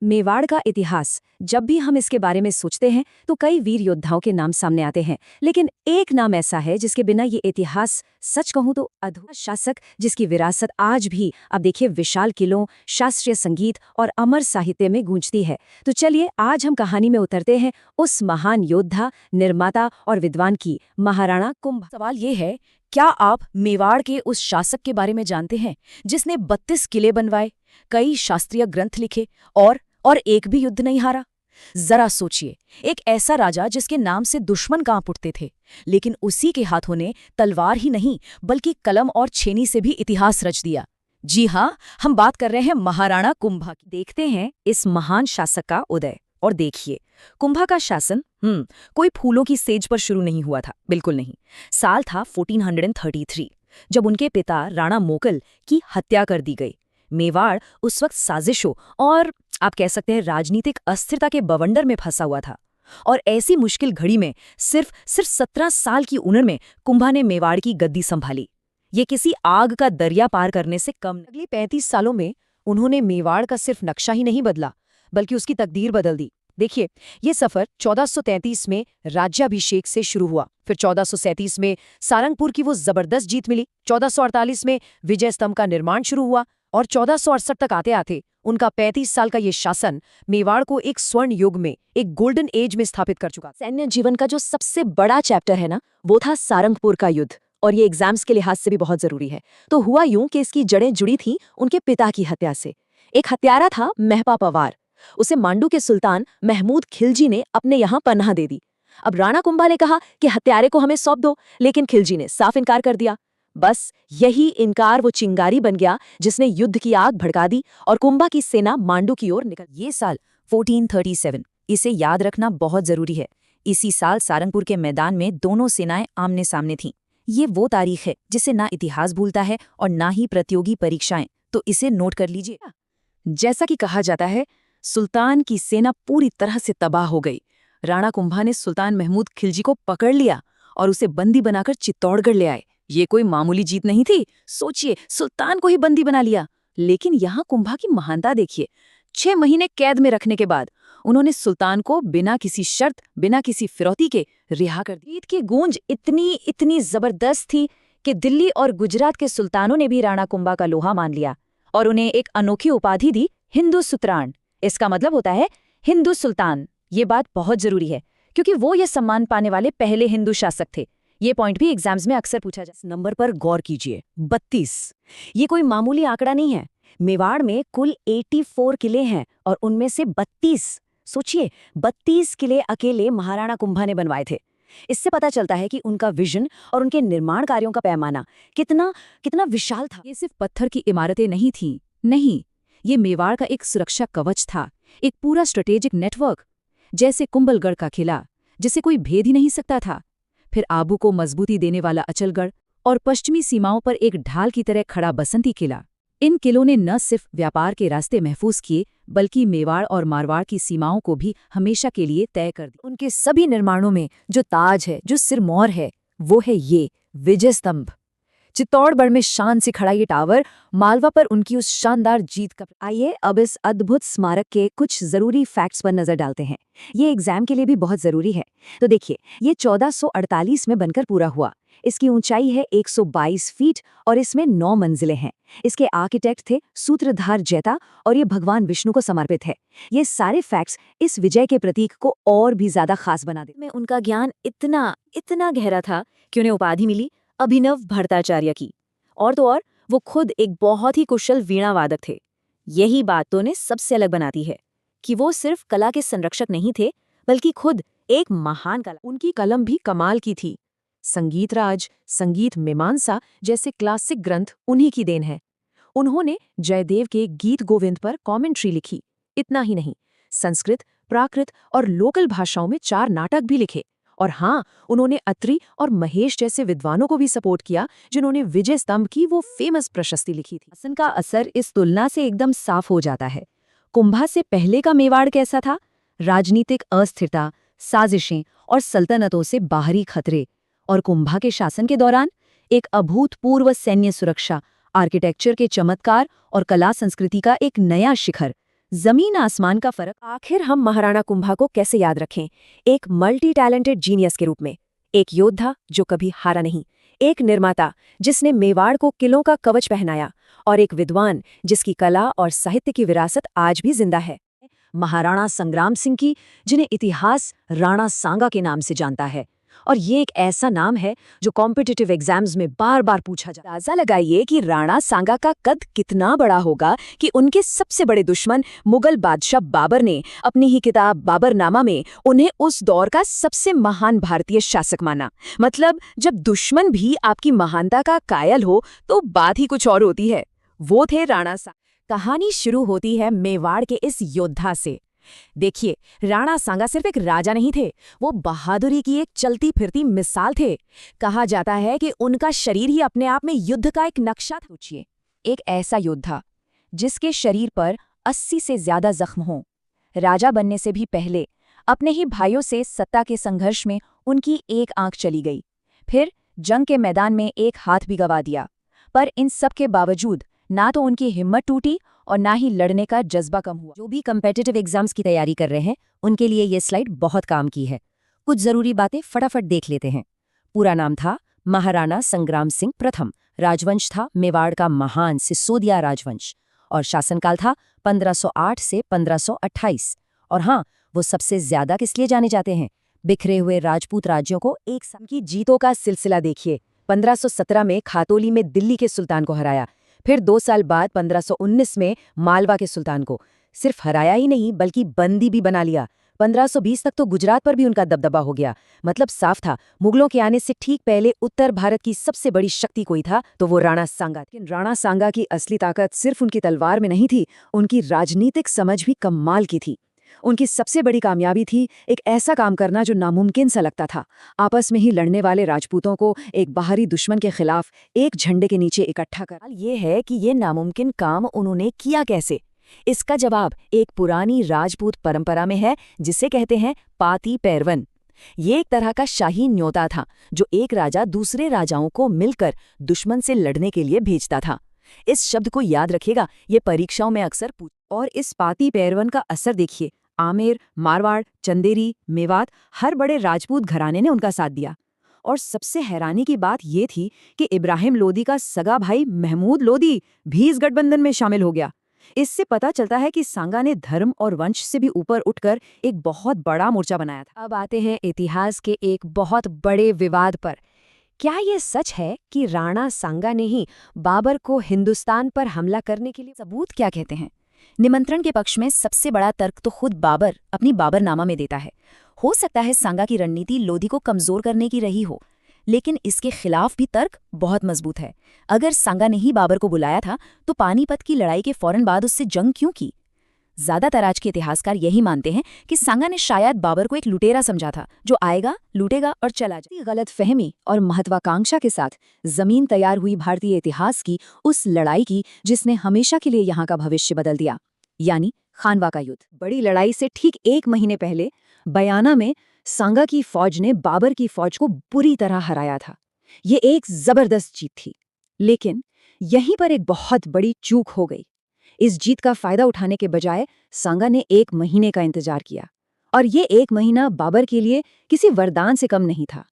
मेवाड़ का इतिहास, जब भी हम इसके बारे में सोचते हैं तो कई वीर योद्धाओं के नाम सामने आते हैं, लेकिन एक नाम ऐसा है जिसके बिना ये इतिहास सच कहूं तो अधूरा, शासक जिसकी विरासत आज भी, अब देखिए, विशाल किलों, शास्त्रीय संगीत और अमर साहित्य में गूंजती है। तो चलिए आज हम कहानी में उतरते हैं उस महान योद्धा, निर्माता और विद्वान की, महाराणा कुंभा। सवाल ये है, क्या आप मेवाड़ के उस शासक के बारे में जानते हैं जिसने 32 किले बनवाए, कई शास्त्रीय ग्रंथ लिखे और एक भी युद्ध नहीं हारा? जरा सोचिए, एक ऐसा राजा जिसके नाम से दुश्मन कांप उठते थे, लेकिन उसी के हाथों ने तलवार ही नहीं बल्कि कलम और छेनी से भी इतिहास रच दिया। जी हाँ, हम बात कर रहे हैं महाराणा कुंभा की। देखते हैं इस महान शासक का उदय। और देखिए, कुंभा का शासन कोई फूलों की सेज पर शुरू नहीं हुआ था, बिल्कुल नहीं। साल था 1433, जब उनके पिता राणा मोकल की हत्या कर दी गई। मेवाड़ उस वक्त साजिशों और आप कह सकते हैं राजनीतिक अस्थिरता के बवंडर में फंसा हुआ था। और ऐसी मुश्किल घड़ी में सिर्फ 17 साल की उम्र में कुंभा ने मेवाड़ की गद्दी संभाली। ये किसी आग का दरिया पार करने से कम। अगले 35 सालों में उन्होंने मेवाड़ का सिर्फ नक्शा ही नहीं बदला, बल्कि उसकी तकदीर बदल दी। देखिए, ये सफर 1433 में राज्याभिषेक से शुरू हुआ, फिर 1437 में सारंगपुर की वो जबरदस्त जीत मिली, 1448 में विजय स्तंभ का निर्माण शुरू हुआ और 1468 तक आते आते उनका 35 साल का ये शासन मेवाड़ को एक स्वर्ण युग में, एक गोल्डन एज में स्थापित कर चुका। सैन्य जीवन का जो सबसे बड़ा चैप्टर है ना, वो था सारंगपुर का युद्ध। और ये एग्जाम्स के लिहाज से भी बहुत जरूरी है। तो हुआ यूं कि इसकी जड़ें जुड़ी थीं उनके पिता की हत्या से। एक हत्यारा था महपा पवार, उसे मांडू के सुल्तान महमूद खिलजी ने अपने यहाँ पनाह दे दी। अब राणा कुंभा ने कहा कि हत्यारे को हमें सौंप दो, लेकिन खिलजी ने साफ इनकार कर दिया। बस यही इनकार वो चिंगारी बन गया जिसने युद्ध की आग भड़का दी और कुंभा की सेना मांडू की ओर निकल। ये साल 1437, इसे याद रखना बहुत जरूरी है। इसी साल सारंगपुर के मैदान में दोनों सेनाएं आमने सामने थीं। ये वो तारीख है जिसे ना इतिहास भूलता है और ना ही प्रतियोगी परीक्षाएं, तो इसे नोट कर लीजिए। जैसा कि कहा जाता है, सुल्तान की सेना पूरी तरह से तबाह हो गई। राणा कुंभा ने सुल्तान महमूद खिलजी को पकड़ लिया और उसे बंदी बनाकर चित्तौड़गढ़ ले आए। ये कोई मामूली जीत नहीं थी। सोचिए, सुल्तान को ही बंदी बना लिया। लेकिन यहाँ कुंभा की महानता देखिए। 6 महीने कैद में रखने के बाद उन्होंने सुल्तान को बिना किसी शर्त, बिना किसी फिरौती के रिहा कर दिया। जीत की गूंज इतनी जबरदस्त थी कि दिल्ली और गुजरात के सुल्तानों ने भी राणा कुंभा का लोहा मान लिया और उन्हें एक अनोखी उपाधि दी, हिंदू सुतरान। इसका मतलब होता है हिंदू सुल्तान। ये बात बहुत जरूरी है क्योंकि वो ये सम्मान पाने वाले पहले हिंदू शासक थे। ये पॉइंट भी एग्जाम्स में अक्सर पूछा जाता है। इस नंबर पर गौर कीजिए, 32। ये कोई मामूली आंकड़ा नहीं है। मेवाड़ में कुल 84 किले हैं और उनमें से 32, सोचिए, 32 किले अकेले महाराणा कुंभा ने बनवाए थे। इससे पता चलता है कि उनका विजन और उनके निर्माण कार्यों का पैमाना कितना विशाल था। ये सिर्फ पत्थर की इमारतें नहीं थीं, नहीं, ये मेवाड़ का एक सुरक्षा कवच था, एक पूरा स्ट्रेटेजिक नेटवर्क। जैसे कुंभलगढ़ का किला, जिसे कोई भेद ही नहीं सकता था, फिर आबू को मजबूती देने वाला अचलगढ़ और पश्चिमी सीमाओं पर एक ढाल की तरह खड़ा बसंती किला। इन किलों ने न सिर्फ व्यापार के रास्ते महफूज किए, बल्कि मेवाड़ और मारवाड़ की सीमाओं को भी हमेशा के लिए तय कर दिया। उनके सभी निर्माणों में जो ताज है, जो सिरमौर है, वो है ये विजय स्तंभ। चित्तौड़गढ़ में शान से खड़ा ये टावर मालवा पर उनकी उस शानदार जीत का। आइए अब इस अद्भुत स्मारक के कुछ जरूरी फैक्ट्स पर नजर डालते हैं। ये एग्जाम के लिए भी बहुत जरूरी है। तो देखिए, ये 1448 में बनकर पूरा हुआ। इसकी ऊंचाई है 122 फीट और इसमें 9 मंजिलें हैं। इसके आर्किटेक्ट थे सूत्रधार जैता और ये भगवान विष्णु को समर्पित है। ये सारे फैक्ट्स इस विजय के प्रतीक को और भी ज्यादा खास बना देते हैं। उनका ज्ञान इतना गहरा था कि उन्हें उपाधि मिली अभिनव भट्टाचार्य की। और तो और वो खुद एक बहुत ही कुशल वीणा वादक थे। यही बात तो उन्हें सबसे अलग बनाती है कि वो सिर्फ कला के संरक्षक नहीं थे, बल्कि खुद एक महान कला। उनकी कलम भी कमाल की थी। संगीत राज, संगीत मीमांसा जैसे क्लासिक ग्रंथ उन्हीं की देन है। उन्होंने जयदेव के गीत गोविंद पर कमेंट्री लिखी। इतना ही नहीं, संस्कृत, प्राकृत और लोकल भाषाओं में 4 नाटक भी लिखे। और हाँ, उन्होंने अत्रि और महेश जैसे विद्वानों को भी सपोर्ट किया, जिन्होंने विजय स्तंभ की वो फेमस प्रशस्ति लिखी थी। हसन का असर इस तुलना से एकदम साफ हो जाता है। कुंभा से पहले का मेवाड़ कैसा था? राजनीतिक अस्थिरता, साजिशें और सल्तनतों से बाहरी खतरे। और कुंभा के शासन के दौरान एक अभूतपूर्व सैन्य सुरक्षा, आर्किटेक्चर के चमत्कार और कला संस्कृति का एक नया शिखर, जमीन आसमान का फर्क। आखिर हम महाराणा कुंभा को कैसे याद रखें? एक मल्टी टैलेंटेड जीनियस के रूप में, एक योद्धा जो कभी हारा नहीं, एक निर्माता जिसने मेवाड़ को किलों का कवच पहनाया, और एक विद्वान जिसकी कला और साहित्य की विरासत आज भी जिंदा है। महाराणा संग्राम सिंह की, जिन्हें इतिहास राणा सांगा के नाम से जानता है, और ये एक ऐसा नाम है जो कॉम्पिटिटिव एग्जाम्स में बार बार पूछा जाता है। अंदाजा लगाइए कि राणा सांगा का कद कितना बड़ा होगा कि उनके सबसे बड़े दुश्मन मुगल बादशाह बाबर ने अपनी ही किताब बाबरनामा में उन्हें उस दौर का सबसे महान भारतीय शासक माना। मतलब जब दुश्मन भी आपकी महानता का कायल हो तो बात ही कुछ और होती है। वो थे राणा सांगा। कहानी शुरू होती है मेवाड़ के इस योद्धा से। देखिए, राणा सांगा सिर्फ एक राजा नहीं थे, वो बहादुरी की एक चलती फिरती मिसाल थे। कहा जाता है कि उनका शरीर ही अपने आप में युद्ध का एक नक्शा था। सोचिए, एक ऐसा योद्धा जिसके शरीर पर 80 से ज्यादा जख्म हों। राजा बनने से भी पहले अपने ही भाइयों से सत्ता के संघर्ष में उनकी एक आंख चली गई, फिर जंग के मैदान में एक हाथ भी गंवा दिया। पर इन सब के बावजूद ना तो उनकी हिम्मत टूटी और ना ही लड़ने का जज्बा कम हुआ। जो भी कम्पिटिटिव एग्जाम्स की तैयारी कर रहे हैं उनके लिए ये स्लाइड बहुत काम की है। कुछ जरूरी बातें फटाफट देख लेते हैं। पूरा नाम था महाराणा संग्राम सिंह प्रथम, राजवंश था मेवाड़ का महान सिसोदिया राजवंश, और शासनकाल था 1508 से 1528। और हाँ, वो सबसे ज्यादा किस लिए जाने जाते हैं? बिखरे हुए राजपूत राज्यों को एक साथ की जीतों का सिलसिला देखिए। 1517 में खातोली में दिल्ली के सुल्तान को हराया, फिर 2 साल बाद 1519 में मालवा के सुल्तान को सिर्फ हराया ही नहीं बल्कि बंदी भी बना लिया। 1520 तक तो गुजरात पर भी उनका दबदबा हो गया। मतलब साफ था, मुगलों के आने से ठीक पहले उत्तर भारत की सबसे बड़ी शक्ति कोई था तो वो राणा सांगा। लेकिन राणा सांगा की असली ताकत सिर्फ उनकी तलवार में नहीं थी, उनकी राजनीतिक समझ भी कमाल की थी। उनकी सबसे बड़ी कामयाबी थी एक ऐसा काम करना जो नामुमकिन सा लगता था, आपस में ही लड़ने वाले राजपूतों को एक बाहरी दुश्मन के खिलाफ एक झंडे के नीचे इकट्ठा कर। ये है कि ये नामुमकिन काम उन्होंने किया कैसे? इसका जवाब एक पुरानी राजपूत परंपरा में है जिसे कहते हैं पाती पैरवन। ये एक तरह का शाही न्योता था जो एक राजा दूसरे राजाओं को मिलकर दुश्मन से लड़ने के लिए भेजता था। इस शब्द को याद रखिएगा, ये परीक्षाओं में अक्सर और इस पाती पैरवन का असर देखिए। आमेर, मारवाड़, चंदेरी, मेवात, हर बड़े राजपूत घराने ने उनका साथ दिया। और सबसे हैरानी की बात ये थी कि इब्राहिम लोदी का सगा भाई महमूद लोदी भी इस गठबंधन में शामिल हो गया। इससे पता चलता है कि सांगा ने धर्म और वंश से भी ऊपर उठकर एक बहुत बड़ा मोर्चा बनाया था। अब आते हैं इतिहास के एक बहुत बड़े विवाद पर। क्या ये सच है कि राणा सांगा ने ही बाबर को हिंदुस्तान पर हमला करने के लिए? सबूत क्या कहते हैं? निमंत्रण के पक्ष में सबसे बड़ा तर्क तो खुद बाबर अपनी बाबरनामा में देता है। हो सकता है सांगा की रणनीति लोधी को कमजोर करने की रही हो, लेकिन इसके खिलाफ भी तर्क बहुत मजबूत है। अगर सांगा ने ही बाबर को बुलाया था तो पानीपत की लड़ाई के फौरन बाद उससे जंग क्यों की? ज्यादातर आज के इतिहासकार यही मानते हैं कि सांगा ने शायद बाबर को एक लुटेरा समझा था जो आएगा, लूटेगा और चला जाए। गलत फहमी और महत्वाकांक्षा के साथ जमीन तैयार हुई भारतीय इतिहास की उस लड़ाई की जिसने हमेशा के लिए यहाँ का भविष्य बदल दिया, यानी खानवा का युद्ध। बड़ी लड़ाई से ठीक 1 महीने पहले बयाना में सांगा की फौज ने बाबर की फौज को बुरी तरह हराया था। ये एक जबरदस्त जीत थी, लेकिन यहीं पर एक बहुत बड़ी चूक हो गई। इस जीत का फायदा उठाने के बजाय सांगा ने 1 महीने का इंतजार किया, और ये 1 महीना बाबर के लिए किसी वरदान से कम नहीं था।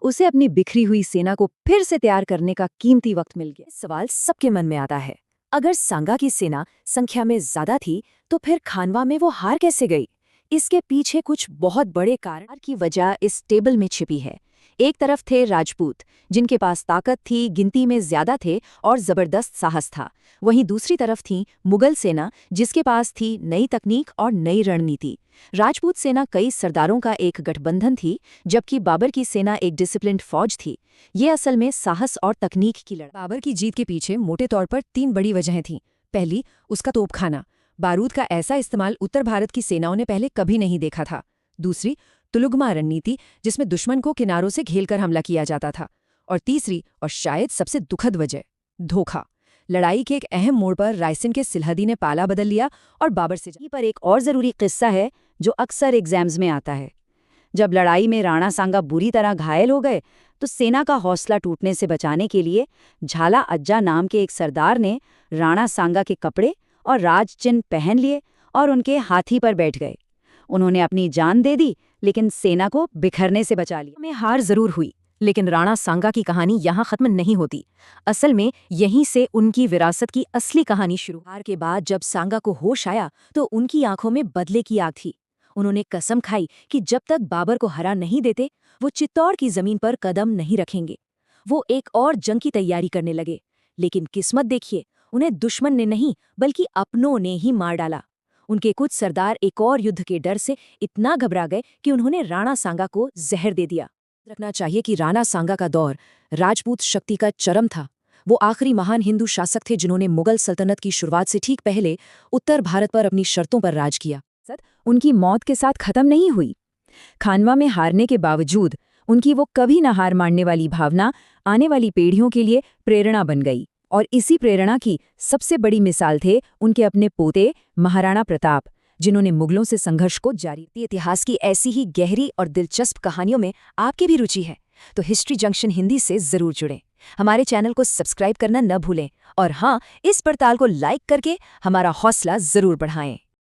उसे अपनी बिखरी हुई सेना को फिर से तैयार करने का कीमती वक्त मिल गया। सवाल सबके मन में आता है, अगर सांगा की सेना संख्या में ज्यादा थी तो फिर खानवा में वो हार कैसे गई? इसके पीछे कुछ बहुत बड़े कारण की वजह इस टेबल में छिपी है। एक तरफ थे राजपूत जिनके पास ताकत थी, गिनती में ज्यादा थे और जबरदस्त साहस था। वहीं दूसरी तरफ थी मुगल सेना जिसके पास थी नई तकनीक और नई रणनीति। राजपूत सेना कई सरदारों का एक गठबंधन थी, जबकि बाबर की सेना एक डिसिप्लिन्ड फौज थी। ये असल में साहस और तकनीक की लड़ाई। बाबर की जीत के पीछे मोटे तौर पर 3 बड़ी वजहें थीं। पहली, उसका तोपखाना, बारूद का ऐसा इस्तेमाल उत्तर भारत की सेनाओं ने पहले कभी नहीं देखा था। दूसरी, तुलुगमा रणनीति जिसमें दुश्मन को किनारों से घेरकर हमला किया जाता था। और तीसरी और शायद सबसे दुखद वजह, धोखा। लड़ाई के एक अहम मोड़ पर रायसेन के सिलहदी ने पाला बदल लिया और बाबर से पर एक और जरूरी किस्सा है जो अक्सर एग्जाम्स में आता है। जब लड़ाई में राणा सांगा बुरी तरह घायल हो गए तो सेना का हौसला टूटने से बचाने के लिए झाला अज्जा नाम के एक सरदार ने राणा सांगा के कपड़े और राज चिन्ह पहन लिए और उनके हाथी पर बैठ गए। उन्होंने अपनी जान दे दी, लेकिन सेना को बिखरने से बचा लिया। में हार जरूर हुई, लेकिन राणा सांगा की कहानी यहाँ खत्म नहीं होती। असल में यहीं से उनकी विरासत की असली कहानी शुरू। हार के बाद जब सांगा को होश आया तो उनकी आंखों में बदले की आग थी। उन्होंने कसम खाई कि जब तक बाबर को हरा नहीं देते वो चित्तौड़ की जमीन पर कदम नहीं रखेंगे। वो एक और जंग की तैयारी करने लगे, लेकिन किस्मत देखिए, उन्हें दुश्मन ने नहीं बल्कि अपनों ने ही मार डाला। उनके कुछ सरदार एक और युद्ध के डर से इतना घबरा गए कि उन्होंने राणा सांगा को जहर दे दिया। रखना चाहिए कि राणा सांगा का दौर राजपूत शक्ति का चरम था। वो आखिरी महान हिंदू शासक थे जिन्होंने मुगल सल्तनत की शुरुआत से ठीक पहले उत्तर भारत पर अपनी शर्तों पर राज किया। उनकी मौत के साथ खत्म नहीं हुई। खानवा में हारने के बावजूद उनकी वो कभी न हार मानने वाली भावना आने वाली पीढ़ियों के लिए प्रेरणा बन गई। और इसी प्रेरणा की सबसे बड़ी मिसाल थे उनके अपने पोते महाराणा प्रताप, जिन्होंने मुगलों से संघर्ष को जारी। इतिहास की ऐसी ही गहरी और दिलचस्प कहानियों में आपकी भी रुचि है तो हिस्ट्री जंक्शन हिंदी से जरूर जुड़ें। हमारे चैनल को सब्सक्राइब करना न भूलें और हाँ, इस पड़ताल को लाइक करके हमारा हौसला जरूर बढ़ाएं।